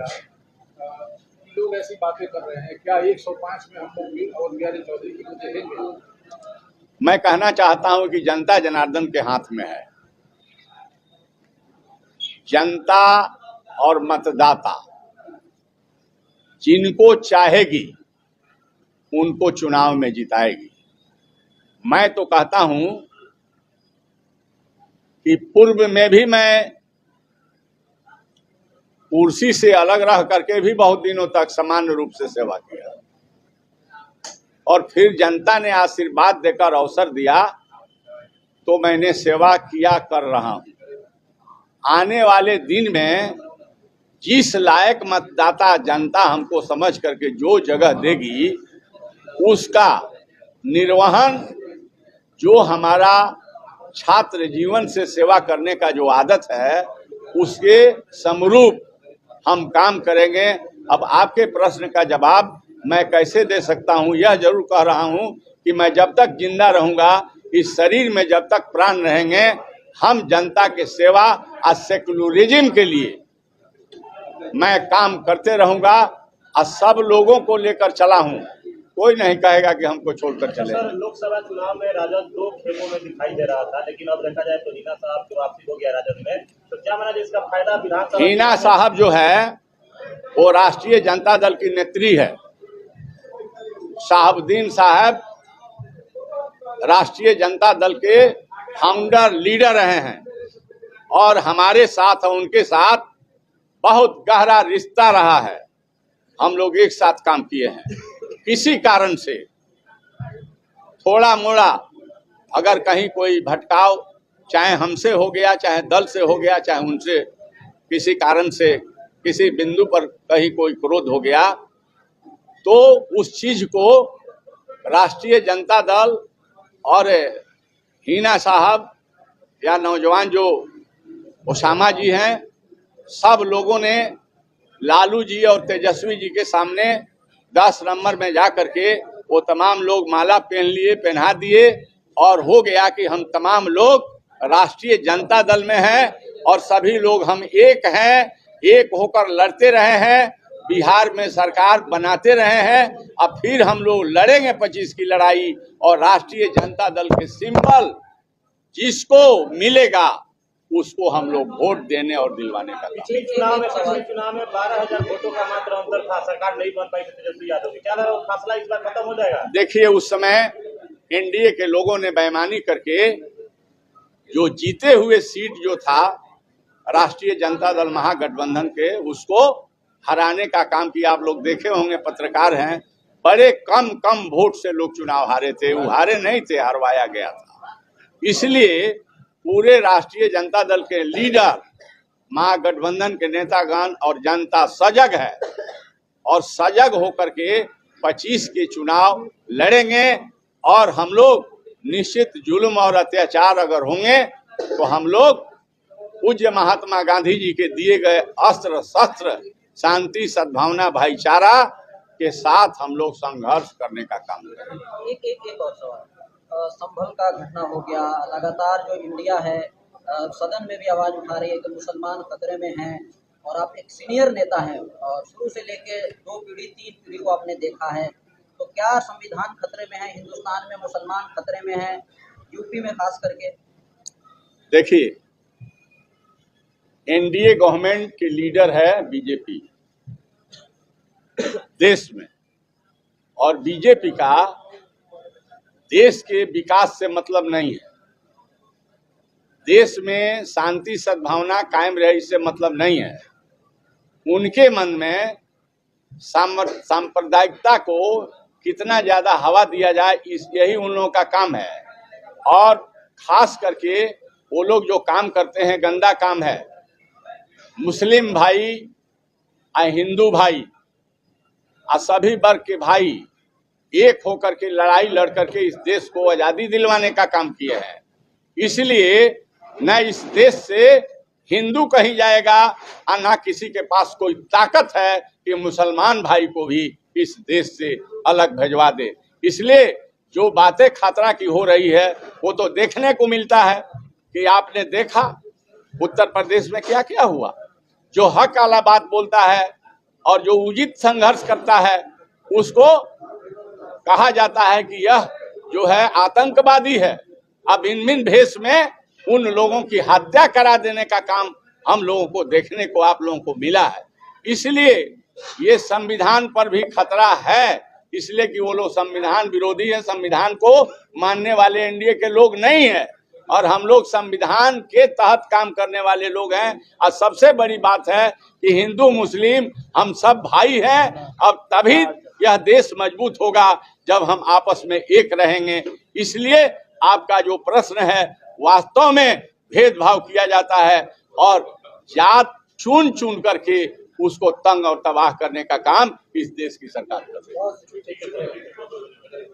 रहेगा। लोग ऐसी बातें कर रहे हैं, क्या 105 में हम लोग भी और बिहारी चौधरी की को देखेंगे? मैं कहना चाहता हूं कि जनता जनार्दन के हाथ में है। जनता और मतदाता जिनको चाहेगी उनको चुनाव में जिताएगी। मैं तो कहता हूं कि पूर्व में भी मैं कुर्सी से अलग रह करके भी बहुत दिनों तक सामान्य रूप से सेवा किया, और फिर जनता ने आशीर्वाद देकर अवसर दिया तो मैंने सेवा किया कर रहा हूं। आने वाले दिन में जिस लायक मतदाता जनता हमको समझ करके जो जगह देगी उसका निर्वहन, जो हमारा छात्र जीवन से सेवा करने का जो आदत है उसके समरूप हम काम करेंगे। अब आपके प्रश्न का जवाब मैं कैसे दे सकता हूं, यह जरूर कह रहा हूं कि मैं जब तक जिंदा रहूंगा, इस शरीर में जब तक प्राण रहेंगे, हम जनता के सेवा और सेकुलरिज्म के लिए मैं काम करते रहूंगा और सब लोगों को लेकर चला हूं। कोई नहीं कहेगा कि हमको छोड़कर चले। सर, लोकसभा चुनाव में राजद दो खेमों में दिखाई दे रहा था, लेकिन अब देखा जाए तो हिना साहब की वापसी हो गया राजद में, तो क्या माना इसका फायदा विधानसभा? हिना साहब जो है वो राष्ट्रीय जनता दल की नेत्री है। शहाबुद्दीन साहब राष्ट्रीय जनता दल के फाउंडर लीडर रहे हैं और हमारे साथ उनके साथ बहुत गहरा रिश्ता रहा है। हम लोग एक साथ काम किए हैं। किसी कारण से थोड़ा मोड़ा अगर कहीं कोई भटकाव चाहे हमसे हो गया, चाहे दल से हो गया, चाहे उनसे किसी कारण से किसी बिंदु पर कहीं कोई क्रोध हो गया, तो उस चीज को राष्ट्रीय जनता दल और हिना साहब या नौजवान जो ओसामा जी हैं, सब लोगों ने लालू जी और तेजस्वी जी के सामने 10 नंबर में जा करके वो तमाम लोग माला पहन लिए, पहना दिए, और हो गया कि हम तमाम लोग राष्ट्रीय जनता दल में हैं और सभी लोग हम एक हैं, एक होकर लड़ते रहे हैं, बिहार में सरकार बनाते रहे हैं। अब फिर हम लोग लड़ेंगे 25 की लड़ाई, और राष्ट्रीय जनता दल के सिंबल जिसको मिलेगा उसको हम लोग वोट देने और दिलवाने का। पिछले चुनाव में 12,000 वोटों का मात्र अंतर था, सरकार नहीं बन पाई तेजस्वी यादव की। क्या लगा फासला इस बार खत्म हो जाएगा? देखिए, उस समय एनडीए के लोगों ने बेईमानी करके जो जीते हुए सीट जो था राष्ट्रीय जनता दल महागठबंधन के, उसको हराने का काम किया। आप लोग देखे होंगे, पत्रकार हैं, बड़े कम वोट से लोग चुनाव हारे थे। वो हारे नहीं थे, हरवाया गया था। इसलिए पूरे राष्ट्रीय जनता दल के लीडर, महागठबंधन के नेतागण और जनता सजग है, और सजग होकर के 25 के चुनाव लड़ेंगे। और हम लोग निश्चित जुल्म और अत्याचार अगर होंगे तो हम लोग पूज्य महात्मा गांधी जी के दिए गए अस्त्र शस्त्र, शांति, सद्भावना, भाईचारा के साथ हम लोग संघर्ष करने का काम करेंगे। एक और सवाल, संभल का घटना हो गया, लगातार जो इंडिया है सदन में भी आवाज उठा रही है कि मुसलमान खतरे में हैं, और आप एक सीनियर नेता हैं और शुरू से लेके 2 पीढ़ी 3 पीढ़ी को आपने देखा है, तो क्या संविधान खतरे में है? हिंदुस्तान में मुसलमान खतरे में है, यूपी में खास करके? देखिए, एनडीए गवर्नमेंट के लीडर है बीजेपी देश में, और बीजेपी का देश के विकास से मतलब नहीं है। देश में शांति सद्भावना कायम रहे इससे मतलब नहीं है। उनके मन में सांप्रदायिकता को कितना ज्यादा हवा दिया जाए, यही उन लोगों का काम है। और खास करके वो लोग जो काम करते हैं गंदा काम है। मुस्लिम भाई और हिंदू भाई और सभी वर्ग के भाई एक होकर के लड़ाई लड़ करके इस देश को आजादी दिलवाने का काम किए हैं। इसलिए न इस देश से हिंदू कहीं जाएगा और न किसी के पास कोई ताकत है कि मुसलमान भाई को भी इस देश से अलग भिजवा दे। इसलिए जो बातें खतरा की हो रही है वो तो देखने को मिलता है कि आपने देखा उत्तर प्रदेश में क्या क्या हुआ। जो हक वाला बात बोलता है और जो उचित संघर्ष करता है उसको कहा जाता है कि यह जो है आतंकवादी है। अब इन भेष में उन लोगों की हत्या करा देने का काम हम लोगों को देखने को आप लोगों को मिला है। इसलिए ये संविधान पर भी खतरा है, इसलिए कि वो लोग संविधान विरोधी है, संविधान को मानने वाले एनडीए के लोग नहीं है और हम लोग संविधान के तहत काम करने वाले लोग हैं। और सबसे बड़ी बात है कि हिंदू मुस्लिम हम सब भाई हैं। अब तभी यह देश मजबूत होगा जब हम आपस में एक रहेंगे। इसलिए आपका जो प्रश्न है, वास्तव में भेदभाव किया जाता है और जात चुन चुन करके उसको तंग और तबाह करने का काम इस देश की सरकार कर रही है।